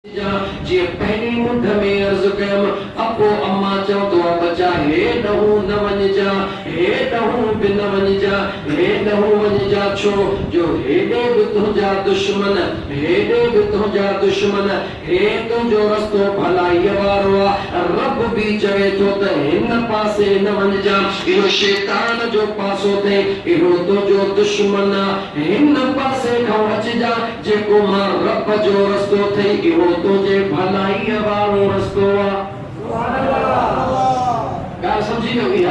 जी पहली मुंड में अर्ज कयम अपो अम्मा चो तो बचा हे नहू न वञ जा हे नहू बि न वञ जा हे नहू वञ जा छो जो हेॾे बि तुंहिंजा दुश्मन हेॾे बि तुंहिंजा दुश्मन हे तुंहिंजो रस्तो भलाईअ वारो आहे रब बि चवे थो त हिन पासे न वञ जा इहो शैतान जो पासो थिए इहो तुंहिंजो दुश्मन आहे हिन पासे खां अचिजा जेको मां रब जो रस्तो थिए इहो तुझे भलाई वारो रस्तो ॻाल्हि समझी न हुई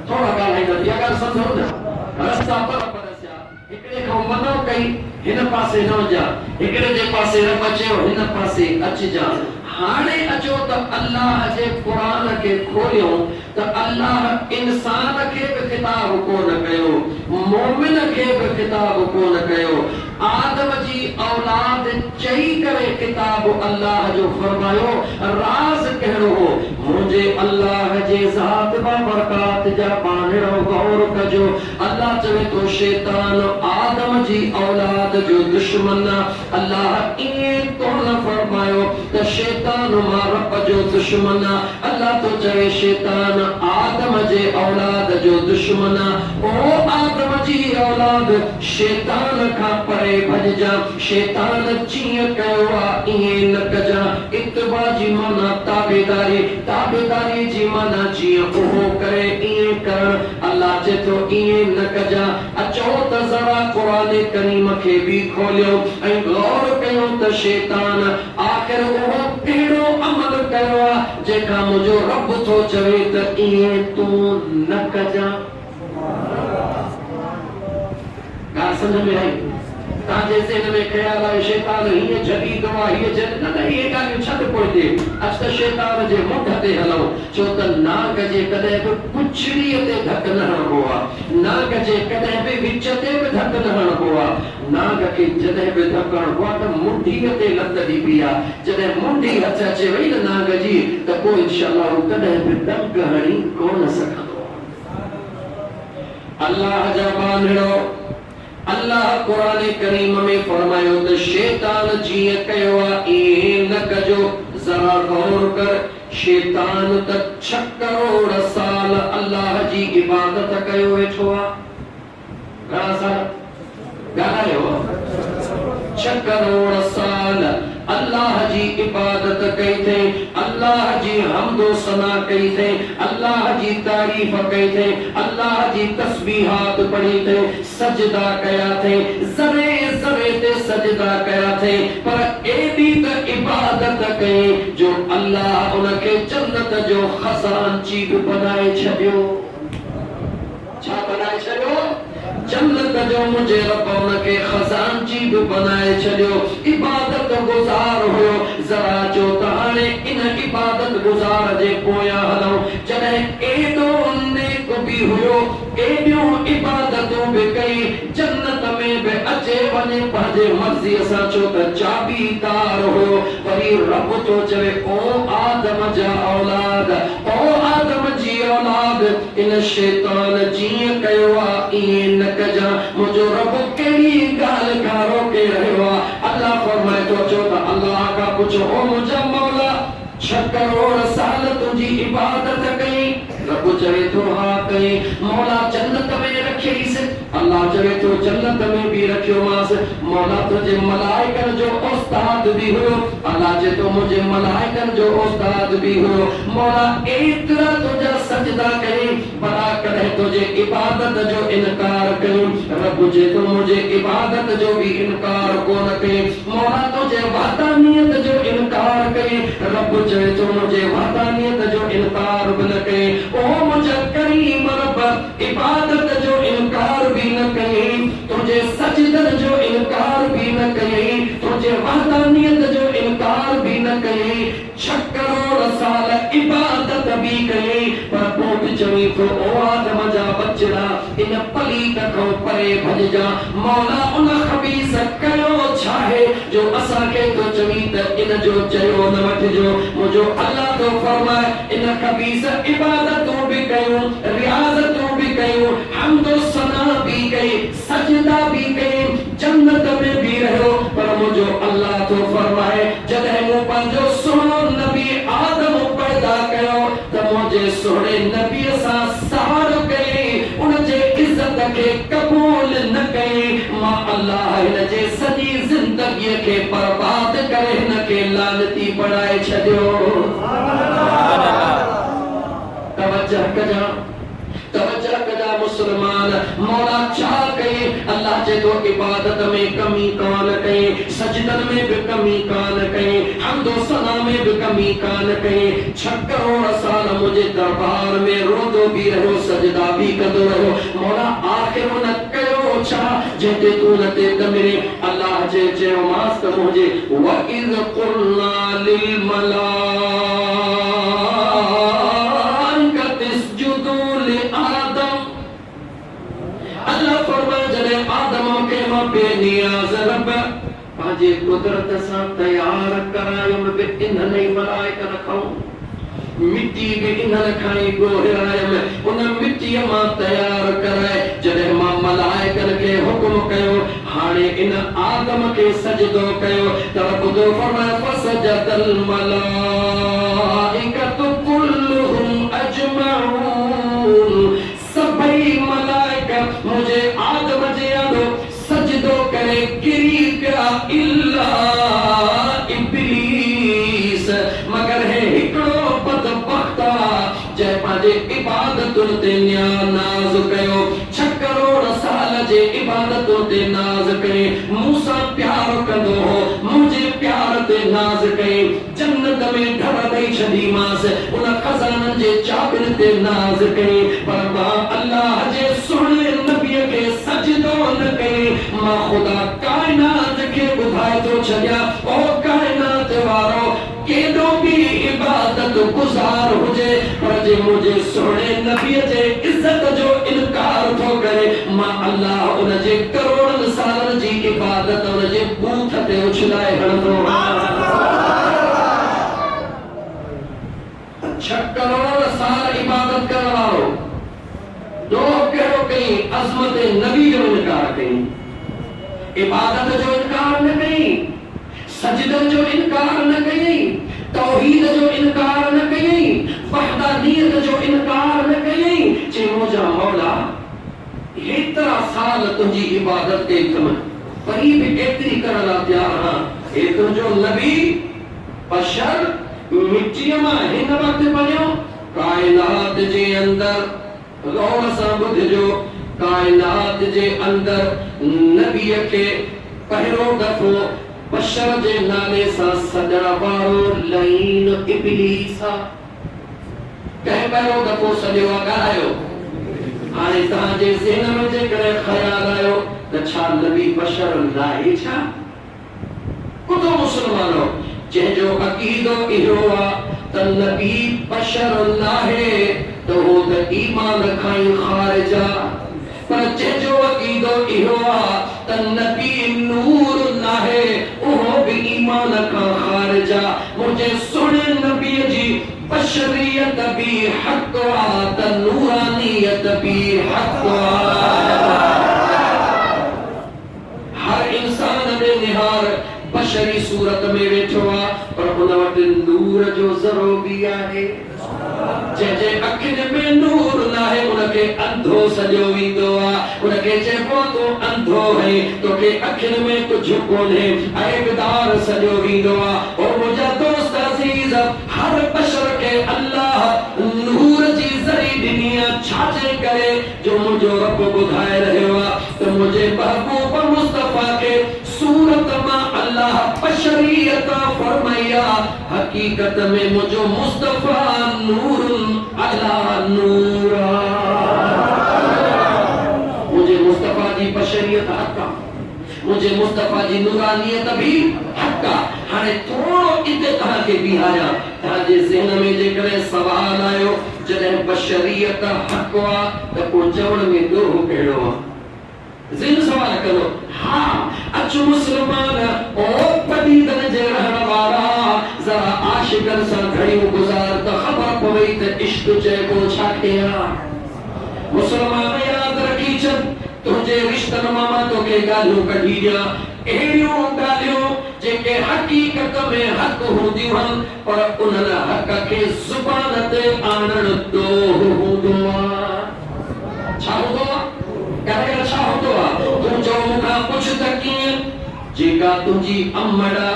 थोड़ा ॻाल्हाईंदा इहा ॻाल्हि सम्झो न रस्ता पर परसिया हिकिड़े खां मनो कई हिन पासे न वञा हिकिड़े जे पासे रब चयो हिन पासे अचिजा हाणे अचो त अल्लाह जे क़ुरान खे खोलियो त अल्लाह इंसान खे बि ख़िताब कोन कयो मोमिन खे बि ख़िताब कोन कयो आदम जी औलाद चई करे किताब अल्लाह जो फरमायो राज कहिड़ो हो मुझे अल्लाह जे ज़ात बा बरकात जा पाणिरो गौर कजो अल्लाह चवे तो शैतान आदम जी औलाद जो दुश्मन अल्लाह इए तो न फरमायो त शैतान मां रब जो दुश्मन अल्लाह तो चवे शैतान आदम जे औलाद जो दुश्मन ओ आदम जी औलाद शैतान खां परे भजजा शैतान चीअ कयो आहे ईअं न कजा इत्तिबा जी माना ताबेदारी जी माना जीअं उहो करे ईअं करण अल्लाह चए थो ईअं न कजा अचो त ज़रा क़ुरान करीम खे बि खोलियो ऐं गौर कयो त शैतान आख़िर उहो कहिड़ो अमल कयो आहे जेका मुंहिंजो रब थो चवे त ईअं तूं न कजा ॻाल्हि सम्झ में आई ताजे ज़हन में ख्याल आहे शैतान हीअं जॾींदो आहे हीअं जॾ न इहे ॻाल्हियूं छॾ पोइते अच त शैतान जे मुंड ते हलो छो त नाग जे कॾहिं बि पुछड़ीअ ते धक न हणबो आहे नाग जे कॾहिं बि विच ते बि धक न हणबो आहे नाग खे जॾहिं बि धक हणबो आहे त मुंडीअ ते लत ॾिबी आहे जॾहिं मुंडी हथ अचे वई न नाग जी त पोइ इंशाअल्लाह हू कॾहिं बि डंक हणी कोन सघंदो अल्लाह जा बांधड़ो अल्लाह कुरान करीम में फरमायो त शैतान जीअं कयो आहे ईअं न कजो ज़रा गौर कर शैतान त 6 करोड़ साल अल्लाह जी इबादत कयो वेठो आहे घणा साल ॻाल्हायो 6 करोड़ साल अल्लाह जी इबादत कई थे अल्लाह जी हम्दो सना कई थे अल्लाह जी तारीफ कई थे अल्लाह जी तस्बीहात पढ़ी थे सजदा कया थे ज़रे ज़रे ते सजदा कया थे पर एडी त इबादत कई जो अल्लाह उनके जन्नत जो खजानची भी बनाए छडियो छा बनाए छडियो जन्नत जो मुझे रब उनके खजानची भी बनाए छडियो इबादत गुजार हो जरा जो ताने इन इबादत गुजार जे पोया हलो जने एडो नेक भी हुयो एडियो इबादतों भी कई जन्नत में भी अचे वने पंहिंजे मर्जी सां छो त चाबीदार हो वरी रब तो चवे ओ आदम जा औलाद ओ आदम जी औलाद इन शैतान जीअं कयो आहे ईअं न कजा मुझो रब केड़ी गाल का रोके रहियो आहे अल्लाह फरमाए तो चो त अल्लाह का पुछो ओ मुझा मौला 6 करोड़ साल तुझी इबादत कई रब चवे तो हा कई मौला जन्नत में रखी से अल्लाह चवे तो जन्नत में भी रखियो मास मौला तुझे मलाइकन जो उस्ताद भी हो अल्लाह जे तो मुझे मलाइकन जो उस्ताद भी हो मौला एतरा तुझा सजदा कई बड़ा करे तुझे इबादत जो इनकार कई रब जे तो मुझे इबादत जो भी इनकार कोन कई मौला तुझे वहदानियत जो इनकार कई रब जे तो मुझे वहदानियत जो इनकार भी न कई ओ मुझे करीम रब इबादत जो इनकार भी न कई तुझे सजदन जो इनकार भी न कई तुझे वहदानियत जो इनकार भी न कई 6 करोड़ साल इबादत भी कई पर पोइ चवी तो ओ आदम जा बचड़ा इन पलीत खां परे भॼजा मौला उन खबीस कयो छा है जो असां खे तो चवी त इन जो चयो न वठजो मुझो अल्लाह तो फरमाए इन खबीस इबादतों भी कयूं रियाज़तों भी कयूं हम्दो सना भी कई सजदा भी कई जन्नत में भी रहो पर मुझो अल्लाह तो फरमाए जॾहिं बर्बाद करे न के लानती बनाए छॾियो। तवज्जो कजा, तवज्जो कजा मुसलमान। मौला छा कई? अल्लाह जे तो इबादत में कमी कान कई, सजदन में भी कमी कान कई, हम्दो सना में भी कमी कान कई। 6 करोड़ साल मुझे दरबार में रोदो भी रहो, सजदा भी कंदो रहो। मौला आखिर न कयो छा जेते तू न ते दमिरे। अल्लाह जे चयो मास त मुझे व इज़ क़ुलना लिल मलाइकति इसजुदू लि आदम। अल्लाह फरमाए जॾहिं आदम खे मां बेनियाज़ रब पंहिंजे कुदरत सां तयार करायुमि बि इन्हनि ई मलाइका रखऊं, मिट्टी भी इन्हनि खां ई ॻोहिरायमि, उन मिट्टीअ मां तयार कराए जॾहिं मां मलाइकनि खे हुकुम कयो हाणे इन आदम खे सजदो कयो त ॿुधो फरमाए फसजदल मलाइकतु कुल्लुहुम अजमऊन। सभई मलाइका मुझे आदम जे आॾो सजदो करे किरी पिया इल्ला इब्लीस, मगर है हिकिड़ो बदबख्त जंहिं पंहिंजे इबादतुनि ते नाज़ कयो। 6 करोड़ साल जे इबादतुनि ते नाज़ कई। मूंसां प्यार कंदो हो, मुंहिंजे प्यार ते नाज़ कई। जन्नत में घर ॾेई छॾीमांसि, उन खज़ाननि जे चाबियुनि ते नाज़ कई। पर मां अल्लाह जे सुहिणे नबीअ खे सजदो न कई। मां ख़ुदा काइनात खे ॿुधाए थो छॾियां, ओ काइनात वारो केॾो बि इबादत गुज़ार हुजे पर जे मुझे सुहिणे नबीअ जे इज़्ज़त जो इनकार थो करे, मां अल्लाह उन जे करोड़नि सालनि जी इबादत उन जे बूथ ते उछलाए हणंदो। 6 करोड़ साल इबादत करण वारो ॾोह कहिड़ो कई? अज़मत नबी जो इनकार कई, इबादत जो इनकार न कई, सजदन जो इनकार न कई, तौहीद जो इनकार न कई, वहदानियत जो इनकार न कई। चे मुझा मौला हेतिरा साल तुंहिंजी इबादत कई अथमि, वरी बि एतिरी करण लाइ तयार आहियां। हे तुंहिंजो नबी बशर मिट्टीअ मां हिन वक़्तु बणियो। काइनात जे अंदरि गौर सां ॿुधिजो, काइनात जे अंदरि नबीअ खे पहिरियों दफ़ो बशर जे नाले सां सॾण वारो लईन इब्लीस आहे। कंहिं पहिरियों दफ़ो सॼो ॻाल्हायो? हाणे तव्हांजे ज़हन में जेकॾहिं ख़्याल आयो त छा नबी बशर नाहे छा? ॿुधो मुस्लमानो, जंहिंजो अक़ीदो इहो आहे त नबी बशर नाहे त उहो त ईमान खां ई ख़ारिज आहे। पर जंहिंजो अक़ीदो इहो आहे त नबी नूर नाहे उहो बि ईमान खां ख़ारिज आहे। मुंहिंजे सुहिणे नबीअ जी बशरियत बि हक़ आहे त नूरानियत बि हक़ आहे। हर इंसान में निहार बशरी सूरत में वेठो आहे पर उन वटि नूर जो ज़रो बि आहे। जंहिंजे अखियुनि में नूर नाहे उनखे अंधो सॼो वेंदो आहे। उनखे चइबो तूं अंधो है, तोखे अखियुनि में कुझु कोन्हे, ऐबदार सॼो वेंदो आहे। और मुंहिंजा दोस्त अज़ीज़, हर बशर खे अल्लाह नूर जी ज़री ॾिनी आहे। छाजे करे? जो मुंहिंजो रब ॿुधाए रहियो आहे त मुंहिंजे महबूब मुस्तफ़ा खे सूरत मां अल्लाह बशरियत फरमाई आहे। हकीकत में मुंहिंजो मुस्तफ़ा नूरुन अला नूर। मुझे मुस्तफ़ा जी बशरियत हक़ आहे, मुझे मुस्तफ़ा जी नूरानियत भी हक़ आहे। हाणे थोरो इते तव्हांखे बीहारियां, तव्हांजे ज़हन में जेकॾहिं सवाल आयो जॾहिं बशरियत हक़ आहे त पोइ चवण में ॾोह कहिड़ो आहे? ज़हन सवाल करो। हा अचो मुस्लमान ओ पदीदन जे रहण वारा ज़रा आशिकनि सां घड़ियूं गुज़ार त ख़बर पवई त इश्क चइबो छा खे आहे। मुस्लमान यादि रखी छॾ, तुंहिंजे रिश्तनि मां मां तोखे ॻाल्हियूं कढी ॾियां, अहिड़ियूं ॻाल्हियूं जेके हक़ीक़त में हक़ हूंदियूं आहिनि पर उन्हनि हक़ खे ज़ुबान ते आणण ॾोह हूंदो आहे। छा हूंदो आहे? छा हूंदो आहे? तूं चओ मूंखां पुछ त कीअं? जे जेका तुंहिंजी अमड़ा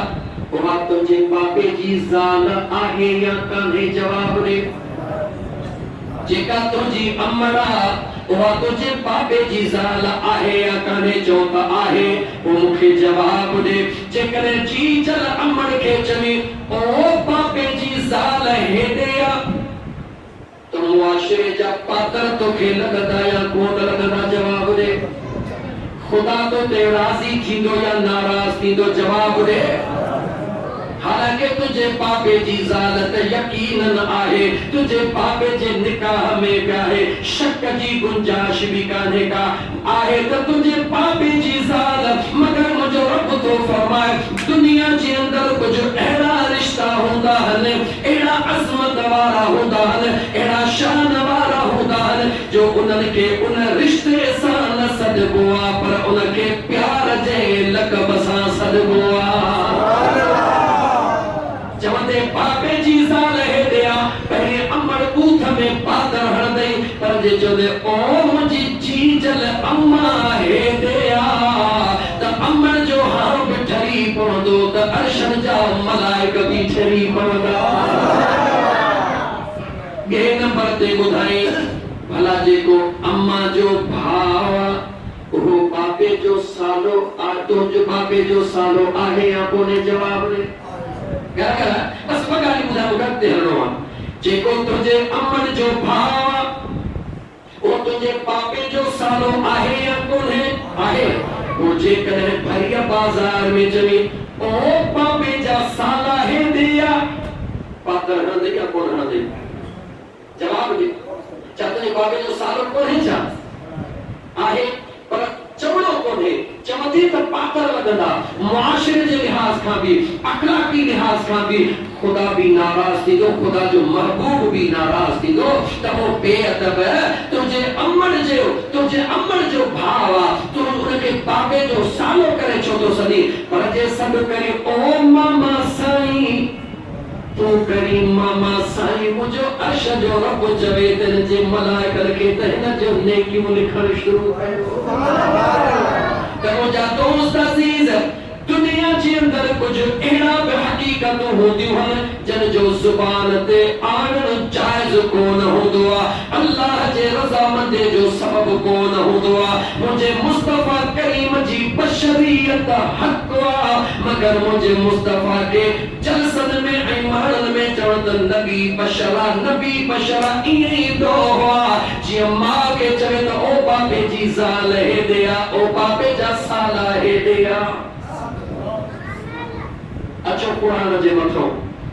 उहा तुंहिंजे पापे जी ज़ाल आहे या कान्हे जवाब ॾे जेका तुंहिंजी अमड़ा उहा तुंहिंजे पापे जी ज़ाल आहे या कान्हे चओ त आहे पोइ मूंखे जवाब ॾे जेकॾहिं जी जल अमड़ खे चवे ओ पापे जी ज़ाल हेॾे आहे त मुआशिरे जा पातर तोखे लॻंदा या कोन लॻंदा जवाब ॾे खुदा तो ते राज़ी थींदो या नाराज़ थींदो जवाब ॾे हालांकि तुझे पापे जी ज़ाल ते यकीनन आहे तुझे पापे जे निकाह में क्या है शक जी गुंजाइश भी कान्हे का आहे त तुझे पापे जी ज़ाल मगर मुझो रब तो फरमाए दुनिया जे अंदर कुछ अहिड़ा रिश्ता हूंदा आहिनि अहिड़ा अज़मत वारा हूंदा आहिनि अहिड़ा शान वारा हूंदा आहिनि जो उन्हनि खे उन रिश्ते सां न सॾिबो आहे पर उनखे प्यार जे लक़ब सां सॾिबो आहे चवंदे पापे जी ज़ाल हेॾे आहे पहिरें अमड़ बूथ में पातर हणंदई पर जे चवंदे ओ मुंहिंजी जीजल अम्मा हेॾे आहे त अमड़ जो हारो बि ठरी पवंदो त अर्शनि जा मलाइक बि ठरी पवंदा ॿिए नंबर ते ॿुधाई भला जेको अम्मा जो भाउ उहो पापे जो सालो तुंहिंजो पापे जो सालो आहे या कोन्हे जवाब ॾे बस पगारी बुधा उगते हलवा जेको तुझे अमन जो भाव वो तुझे पापे जो सालो आहे या कोने आहे वो जे करे भरिया बाजार में चली ओ पापे जा साला है दिया पातर न दिया कोन न दे जवाब दे चाहे पापे जो सालो कोने जा आहे पर चवणो कोने चवंदी त पातर लॻंदा मुआशिरे जे लिहाज़ खां बि अखलाक़ी लिहाज़ खां बि खुदा भी नाराज़ थींदो खुदा जो महबूब भी नाराज़ थींदो त उहो बेअदब तुंहिंजे अमड़ जो भाउ आहे तूं उनखे पापे जो सालो करे छो थो सॾी पर जे सॾु करे ओ मामा साईं तू करी मामा साईं मुझो अर्श जो रब चवे त जे मलाइकन खे त हिन जो नेकियूं लिखण शुरू कयो करो जा दोस्त अजीज दुनिया जे अंदर कुछ अहिड़ा बि हक़ीक़तूं हूंदियूं आहिनि जिन जो ज़ुबान ते आणणु जाइज़ कोन हूंदो आहे अल्लाह जे रज़ामंदी जो सबब कोन हूंदो आहे मुंहिंजे मुस्तफ़ा करीम जी बशरियत हक़ आहे मगर मुंहिंजे मुस्तफ़ा खे जलसन में ऐं माणनि में चवण त नबी बशरा ईअं ई ईंदो आहे जीअं माउ खे चवे त ओ बापे जी ज़ाल हेॾे आहे ओ बापे जा साला हेॾे आहे अचो कुरान जे मथो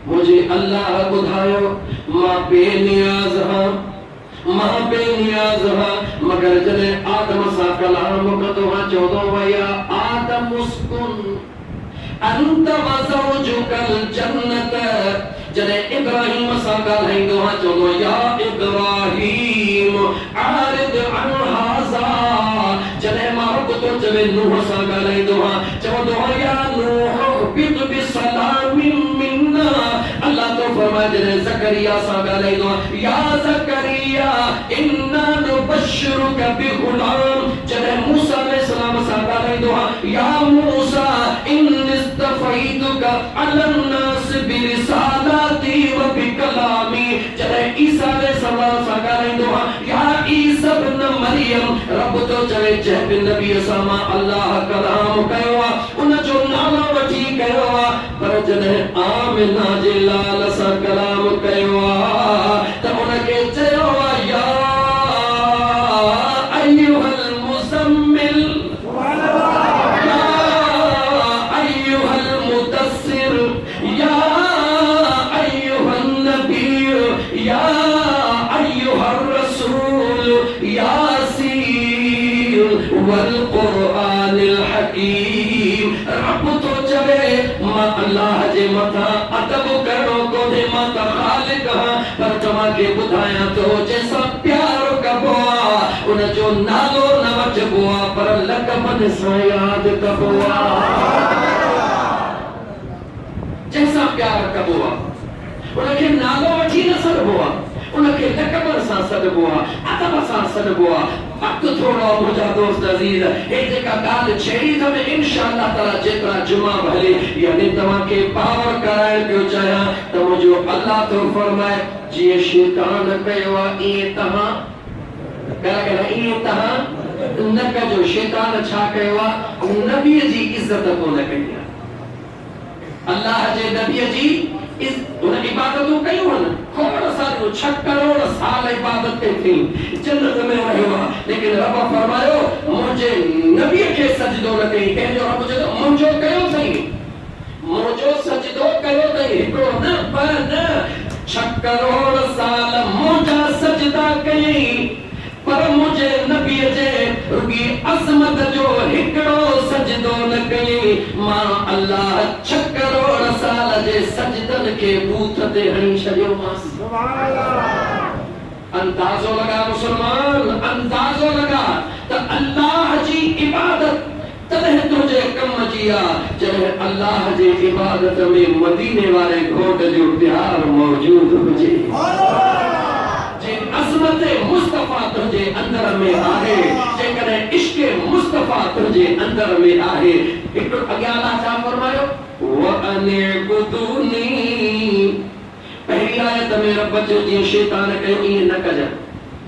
मुझे अल्लाह बुधायो मां बेनियाज़ हां मगर जने आदम सा कलाम कदो चौदो वया आदम मुस्कुन अंत वज़ौजुकल जन्नत जने इब्राहिम सा ॻाल्हाईंदो हा चौदो या इब्राहिम आरिद अन हाज़ा जने मां तो चवे नूह सा ॻाल्हाईंदो हा चवंदो हा या नूह बिद बिसलामिन मिन्ना अल्लाह तो फरमाए जने ज़करिया सा ॻाल्हाईंदो हा या ज़करिया इन्ना नुबश्शिरुका बिग़ुलाम जने मूसा अलैहिस्सलाम सा ॻाल्हाईंदो हा या मूसा इन्निस्तफ़ैतुका अलन नास बिरिसालाती व बिकलामी जने ईसा अलैहिस्सलाम सा ॻाल्हाईंदो हा या ईसा इब्न मरियम रब तो चवे जंहिं नबी सां अल्लाह कलाम कयो आहे उन जो नालो वठी कयो आहे पर जॾहिं आमिना जे लाल सां कलाम कयो आहे त उनखे चयो आहे या अय्युहल मुज़म्मिल या अय्युहल मुदस्सिर या अय्युहन नबी या अय्युहर रसूल यासीन वल कुरानिल हकीम रब तो चवे मां अल्लाह जे मथा अदब करो कोने मां त खालिक हां पर तव्हां खे ॿुधायां थो जंहिंसां प्यार कबो आहे उन जो नालो न वठबो आहे पर लक़ब सां यादि कबो आहे जंहिंसां प्यार कबो आहे उनखे नालो वठी न सघबो आहे उनखे लक़ब सां सॾबो आहे अदब सां सॾबो आहे वक्त थोड़ा मुझा दोस्त अजीज हे जेका गाल छेड़ी त में इंशाअल्लाह ताला जेतरा जुमा भले यानी तवा के पावर कराइण पियो चाहियां त मुझो अल्लाह तो फरमाए जी शैतान कयो ए तहां करा ए तहां न कजो शैतान छा कयो नबी जी इज्जत को न कई अल्लाह जे नबी जी इस उन इबादतों कयो न खोड़ साल 6 करोड़ साल इबादत कई थी जन्नत में रहियो लेकिन रब फरमायो मुझे नबी के सजदो न कई के जो रब जो मुझो कयो थई मुझो सजदो कयो थई को न पर न 6 करोड़ साल मुझा सजदा कई पर मुझे नबी जे रुगी अजमत जो हिकड़ो सजदो न कई मां अल्लाह 6 करोड़ साल जे सजदन के बूथ ते हणी छडियो मास सुभान अल्लाह अंदाजो लगा मुसलमान अंदाजो लगा त अल्लाह जी इबादत तने तुझे कम जिया जने अल्लाह जी इबादत में मदीने वाले घोट जो प्यार मौजूद हुजे अज़मत मुस्तफा तुझे अंदर में आहे जेकरे इश्क मुस्तफा तुझे अंदर में आहे एक अग्याला छा फरमायो व अनबुदुनी पहली आयत में रब जो जी शैतान कयो ई न कजा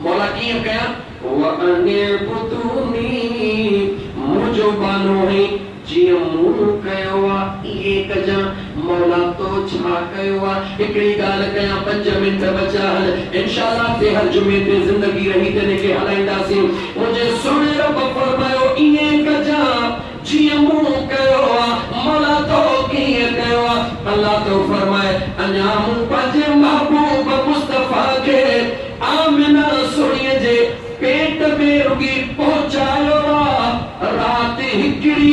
मौला की कया व अनबुदुनी मुझो बानो है जी मुंह कयो ये कजा मौला तो छा कयो एकड़ी गाल कया 5 मिनट बचा इंशाअल्लाह ते हर जुमे ते जिंदगी रही तने के हलाइंदासी मुझे सुने रब फरमायो ये कजा जी मुंह कयो मौला तो की कयो अल्लाह तो फरमाए अन्या मुंह पाजे महबूब मुस्तफा के आमिना सुनिए जे पेट में रुगी पहुंचायो रात हिकड़ी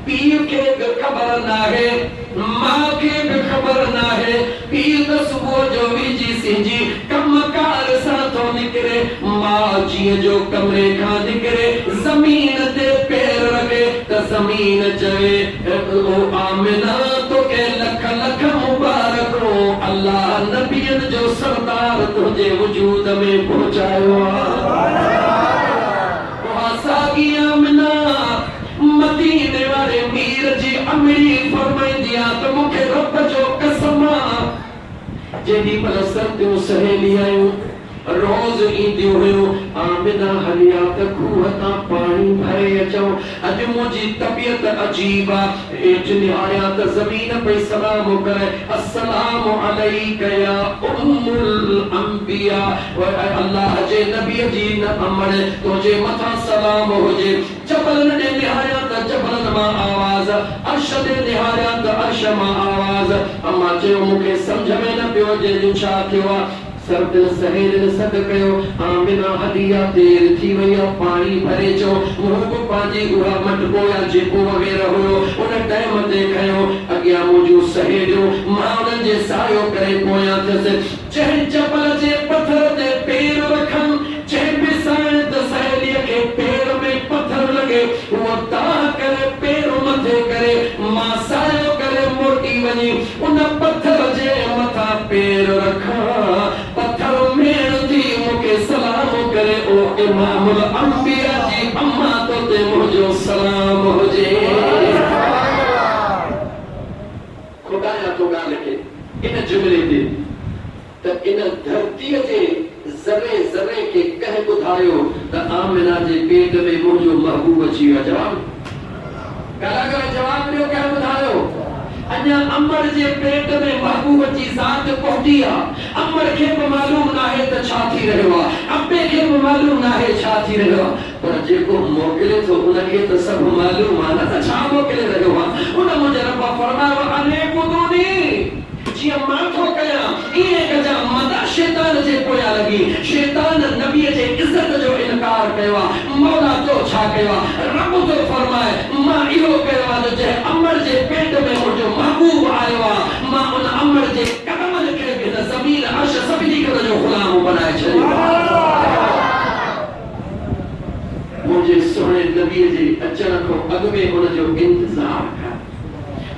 पीर के खबर ना है मां के खबर ना है पीर तो सुबह जो भी जी सिंजी कमकार सा तो निकरे मां जी जो कमरे खा निकरे जमीन ते पैर रखे तो जमीन चवे ओ आमिना तो के लख लख मुबारक हो अल्लाह नबियन जो सरदार तुझे वजूद में पहुंचायो सागी आमिना मदीने वाले मीर जी अमरी फरमाई दिया तो मुखे रब जो कसम जेडी पर सरदियों सहेली आयो रोज ईंदी हुयो आमिना हलिया त खूहता पानी भरे अचो अज मुजी तबियत अजीब एच निहाया त जमीन पे सलाम करे अस्सलाम अलैका या उम्मुल अंबिया व अल्लाह जे नबी जी न अमर तुझे मथा सलाम होजे जबल ने निहाया त जबल मा आवाज अर्श ने निहाया त अर्श मा आवाज अम्मा जे मुखे समझ में न पियो जे छा थियो सर्द सहेल सद कयो आमिना हदिया देर थी वया पानी भरे जो मुंह पाजी उहा मटको या जेको वगैरह हुयो उन टाइम ते खयो अगिया मुजो सहेलियो मां जे सायो करे पोया थसे चह चपल जे पत्थर ते पैर रखन चह बिसाए त सहेली के पैर में पत्थर लगे वो ता करे पैर मथे करे मां सायो करे मोटी वनी उन पत्थर जे मथा पैर रखा इमामुल अंबिया जी अम्मा तो ते मुझो सलाम होजे खुदा या तो गाल के इन जुमले दे त इन धरती जे जरे जरे के कह बुधायो त आमिना जे पेट में मुझो महबूब अची जवाब गाला गाला जवाब दियो कह बुधायो अन्या अमर जे पेट में महबूब जी जात पहुंचिया अमर के मालूम ना है त छा थी रहवा अब्बे के मालूम ना है छा थी रहवा पर जे को मोकले तो उनके तो सब मालूम आना त छा मोकले रहवा उन मुझे रब फरमायो अने कुदुनी जी माथो कया ये कजा मदा शैतान जे पोया लगी शैतान नबी जे इज्जत जो इनकार कयो मौला तो छा कयो रब तो फरमाए मां इहो कयो जे अमर जे पेट में मुझो महबूब आयो मां उन अमर जे कदम के बिना जमीन अर्श सभी के जो गुलाम बनाए छे मुझे सोने नबी जे अचण को अग में उन जो इंतजार कर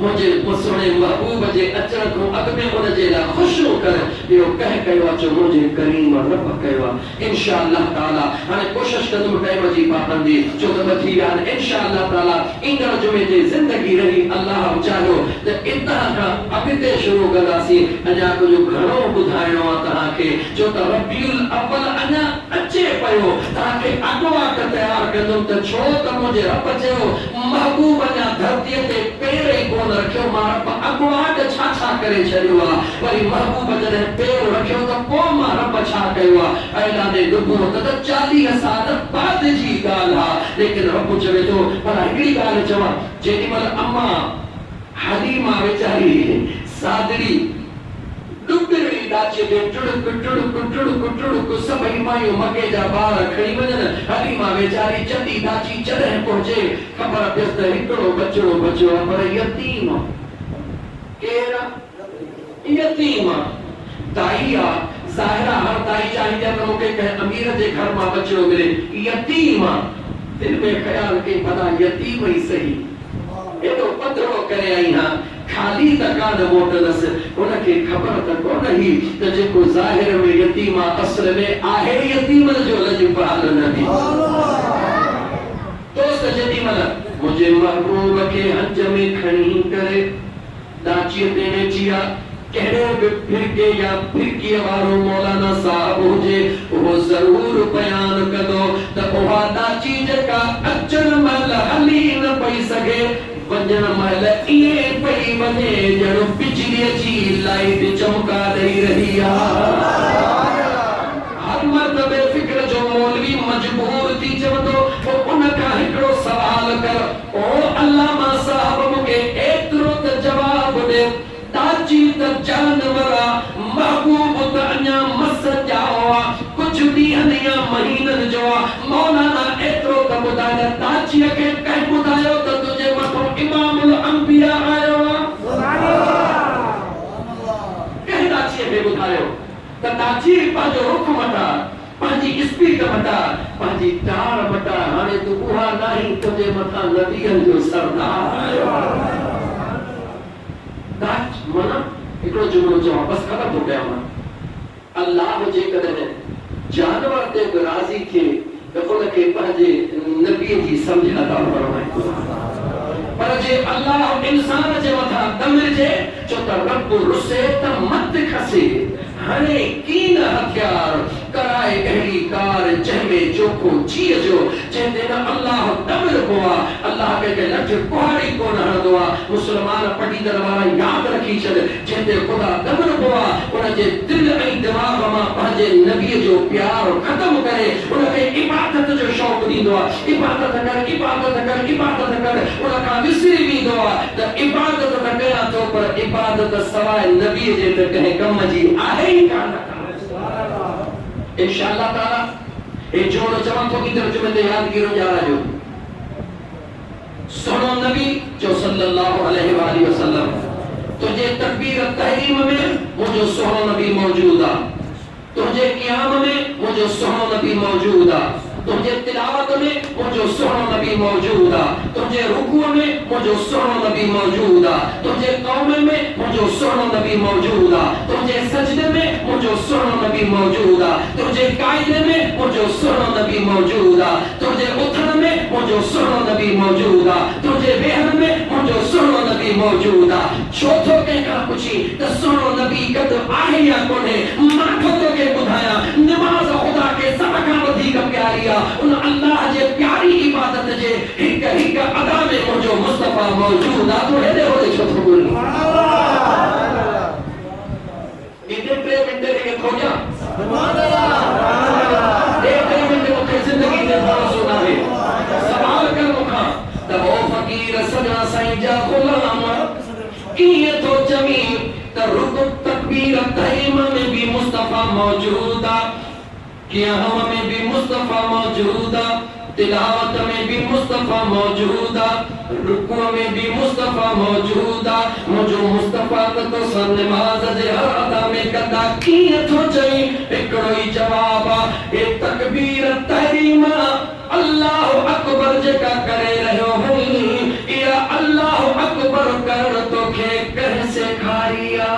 मुझे सोने महबूब जे अचण को अग में में उन जे ला खुशो कर यो कह कयो जो मुझे करीम रब कयो इंशाअल्लाह ताला हाने कोशिश कंदम टाइम जी पाबंदी जो त थी यार इंशाअल्लाह ताला इंदर जुमे जे जिंदगी रही अल्लाह चाहो त इतना का अगते शुरू कंदासी अजा को जो घणो बुधाइणो आ तहा के जो त रबीउल अव्वल अना अचे पयो तहा के अगवा क तैयार कंदम त छो त मुझे रब चयो महबूब अना धरती ते पेरे कोन रखियो मां रब अगवा क छा करे छरियो आ वरी महबूब जने पेर रखियो त पो मां रब छा कयो आ ऐलाने दुबो त 40 साल बाद जी गाल आ लेकिन रब चवे तो पर हिकड़ी गाल चवा जेडी मल अम्मा हलीमा बेचारी सादड़ी डुबरी दाचे दे टुड़ुक सभई मायूं मगे जा बार खड़ी वजन हलीमा बेचारी चंदी दाची चढ़े पहुंचे खबर पियस त हिकड़ो बचड़ो बचो पर यतीम केरा यतीम दाईया ज़ाहिरा हर दाई चाहिए त मूंखे कंहिं अमीर जे घर मां बचड़ो मिले यतीम दिल में ख्याल के भला यतीम ही सही एडो पतरो करे आई हां खाली तकान मोटलस उनके खबर त कोन ही त जेको ज़ाहिर में यतीम असल में आहे यतीम जो लजपाल नबी दोस्त जदी मल मुझे महबूब के हंज में खणी करे दाची देने चिया कहरे भी फिरके या फिरकी वारो मौलाना साहब हुजे वो जरूर बयान कदो त ओहा दाची जका अचन मल हली न पई सके वजन मल ये पई वने जणो बिजली जी लाइट चमका दई रही आ हर मर्द बेफिक्र जो मौलवी मजबूर थी चवंदो वो उनका हिकड़ो सवाल कर ओ अल्लामा साहब मुके एतरो त जवाब दे दाची त जानवरा महबूब त अन्या मस जावा कुछ ॾींहनि या महीननि जो मौलाना एतिरो त ॿुधाए दाचीअ खे कंहिं ॿुधायो त तुंहिंजे मथां इमामुल अंबिया आयो आहे कंहिं दाचीअ खे ॿुधायो त दाची पंहिंजो रुख मटा पंहिंजी स्पीड मटा पंहिंजी टार मटा हाणे तूं उहा नाही तुंहिंजे मथां नबीअनि जो सरदार आयो आहे दाच मना एकड़ो जुमलो जो वापस खत्म हो गया मां अल्लाह जे कदे जानवर ते राजी थे तो उनके पंहिंजे नबी जी समझाता फरमाए पर जे अल्लाह इंसान जे मथा दमिर जे जो त रब रुसे त मत खसे हने कीन हथियार कराए अहिड़ी कार जंहिंमें चोखो जीअ जो जंहिंते न अल्लाह दमिर पोआ अल्लाह के लठ कुहाड़ी कोन हणंदो आहे मुस्लमान पटीदर वारा यादि रखी छॾ जंहिंते ख़ुदा दमिर पोआ उनजे दिल ऐं दिमाग़ मां पंहिंजे नबीअ जो प्यार ख़त्म करे उनखे इबादत जो शौक़ ॾींदो आहे इबादत कर उनखां विसरी वेंदो आहे त इबादत त कयां थो पर इबादत सवाइ नबीअ जे त कंहिं कम जी आहे ही कान इंशाअल्लाह ताला ए जोड़ जवान तो की तर्जुमे ते यादगिरो जा रहा सुनो नबी जो सल्लल्लाहु अलैहि वाली वसल्लम तुझे तकबीर तहरीम में मुझे सुनो नबी मौजूद है तुझे क़याम में मुझे सुनो नबी मौजूद है तुझे तिलावत में मुझे सुनो नबी मौजूद है तुझे रुकू में मुझे सुनो नबी मौजूद है तुझे कौमे में मुझे सुनो नबी मौजूद है तुझे सजदे में मुझे सुनो नबी मौजूद है तुझे कायदे में मुझे सुनो नबी मौजूद है तुझे उठन में मुझे सुनो नबी मौजूद है तुझे बेहन में मुझे सुनो नबी मौजूद है चौथो के का पूछी तो सुनो नबी कद आहे या कोने माथो तो के बुधाया नमाज खुदा के सबका वधिक प्यारी उन अल्लाह जे प्यारी इबादत जे हिक हिक अदा में मुझो मुस्तफा मौजूद आ तो हेदे होले छो तो बोली इतने प्रेम इंदे के खोजा सुभान अल्लाह एक प्रेम में मुझे जिंदगी में बड़ा सुना है सवाल कर मुखा तब ओ फकीर सजा साईं जा गुलाम किए तो जमीन त रुक तकबीर तहरीम में भी मुस्तफा मौजूद आ क़याम में भी मुस्तफा मौजूद है तिलावत में भी मुस्तफा मौजूद है रुकू में भी मुस्तफा मौजूद है मुझो मुस्तफा तो सन नमाज जे हर अदा में कदा किए थो चई एकड़ो ही जवाब ए तकबीर तहरीम अल्लाह अकबर जेका करे रहो हई या अल्लाह अकबर कर तो के कह से खारिया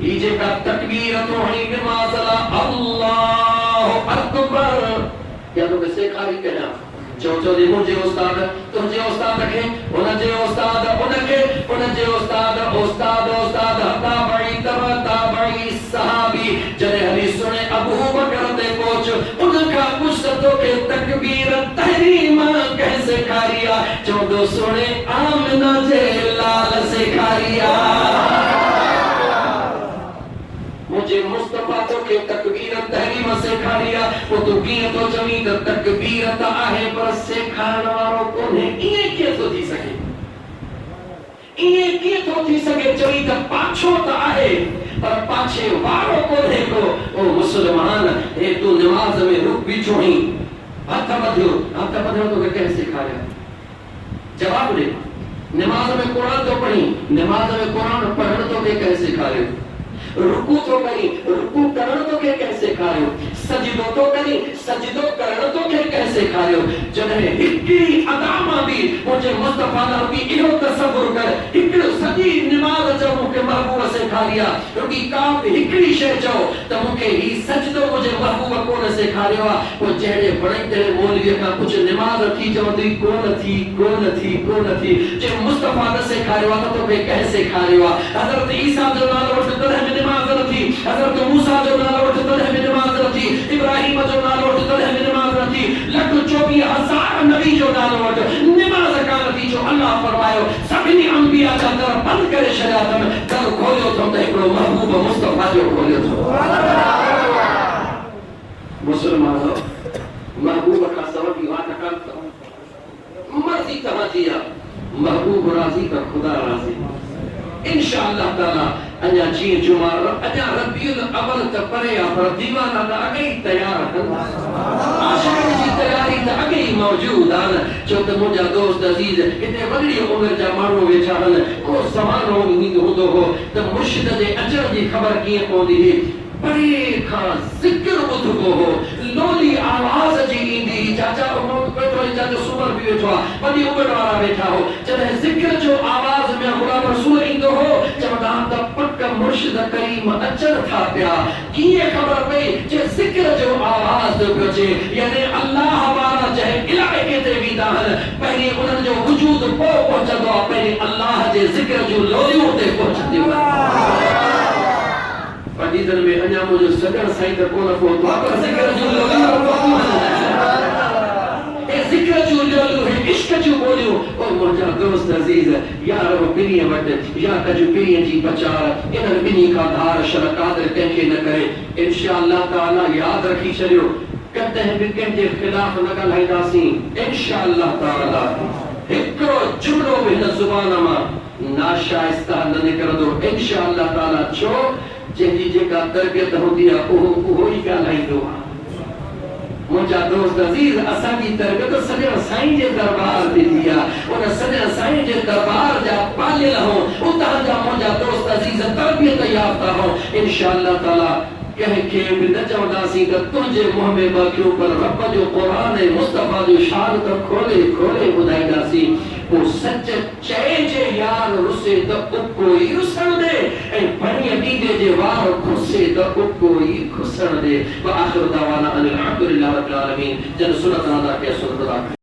ही जेका तकबीर तो हणी नमाज ला अल्लाहु अकबर या तो सेखारी कया जो दे मुझे उस्ताद तुझे उस्ताद खे उनजे उस्ताद उनके उनजे उस्ताद उस्ताद उस्ताद ताबई ताबई सहाबी जने हदीस सुने अबू बकर दे पहुंच उनका पुस्तकों के तकबीर तहरीम कैसे खारिया जो सुने आमना जे लाल से खारिया मुझे मुस्तफा तो के तकबीर तहरीम से खारिया वो तो किए तो जमी द तकबीर ता आहे पर से खाना वारो कोने ये के तो थी सके ये के तो थी सके जमी द पाछो ता आहे पर पाछे वारो कोने को ओ मुसलमान ए तू नमाज में रुक भी छोई हाथ बधियो तो कैसे खाया जवाब दे नमाज में कुरान तो पढ़ी नमाज में कुरान पढ़न तो के कैसे खाए रुकू तो करी रुकू करण तो के कैसे खायो सजदो तो करी सजदो करण तो के कैसे खायो जने हिकड़ी अदामा भी मुझे मुस्तफा नबी इहो तसव्वुर कर हिकड़ो सजी नमाज जो मुके महबूब से खारिया क्योंकि का हिकड़ी शे जो त मुके ही सजदो मुझे महबूब कोन से खारियो वो जेड़े बड़े तेरे मौलवी का कुछ नमाज थी जवंदी कोन थी जे मुस्तफा से खारियो तो के कैसे खारियो हजरत ईसा जो नालो तो नमाज रखी हजरत मूसा जो नालो उठतो है नमाज रखी इब्राहिम जो नालो उठतो है नमाज रखी लख 24,000 नबी जो नालो उठ नमाज का रखी जो अल्लाह फरमायो सभी अंबिया का दर बंद करे शरीयत में दर खोलियो तो एकड़ो महबूब मुस्तफा जो खोलियो तो मुसलमानो महबूब का सबब बात कर मर्जी तवजिया महबूब राजी का खुदा राजी इंशाअल्लाह ताला अजा जी जुमार अजा रबीउल अव्वल त परे आ पर दीवाना त अगे तैयार हन आशिक जी तैयारी त अगे मौजूद आन जो त मुजा दोस्त अजीज इते वडी उम्र जा मानो वेठा हन को समारो नी होदो हो त मुर्शिद जे अजर जी खबर किए पौंदी है बड़े का जिक्र बुधको हो लोली आवाज जी इंदी चाचा उमर बैठो चाचा सुमर भी बैठो बड़ी उम्र वाला बैठा हो जब जिक्र जो आवाज में गुलाम रसूल इंदो हो जब दान द पक्का मुर्शिद करीम अचर था प्या किए खबर पे जे जिक्र जो आवाज दो बचे यानी अल्लाह हमारा जहे इलाके ते भी दान पहले उन जो वजूद को पहुंचदो पहले अल्लाह जे जिक्र जो लोली ते पहुंचदो पदीदन में अन्या मुझे सगन साईं त कोन को बाबा जिक्र जो लोली ए जिक्र जो लोली है इश्क जो बोलियो ओ मुझा दोस्त अजीज यार वो बिनी वट या कजु बिनी जी बचा इन बिनी का धार शरकादर कंके न करे इंशाअल्लाह ताला याद रखी चलियो कहते हैं बिकन के खिलाफ न ॻाल्हाईंदासीं इंशाअल्लाह ताला हिकड़ो जुमलो बि हिन ज़ुबान मां नाशाइस्ता न निकरंदो इंशाअल्लाह ताला छो जेकी जेका तरबियत होंदी आहे उहो ही ॻाल्हाईंदो आहे मुंहिंजा दोस्त अजीज असांजी तरबियत सॼे साईं जे दरबार ते थी आहे उन सॼे साईं जे दरबार जा पालियल हो उतां जा मुंहिंजा दोस्त अजीज तरबियत याफ़्ता हो इंशाअल्लाह ताला कहे भी न चवंदासीं त तुंहिंजे मुंहं में बखियो पर रब जो क़ुरान ऐं मुस्तफा जो शान त खोले खोले ॿुधाईंदासीं वो सच चए जे यार रुसे त उको ई रुसण दे ऐं पणीअ ॾींदे जे वार खुसे त उको ई खुसण दे व आख़िर दावाना अनिल हम्दुलिल्लाहि रब्बिल आलमीन जन सुनत अदा कया सुनत अदा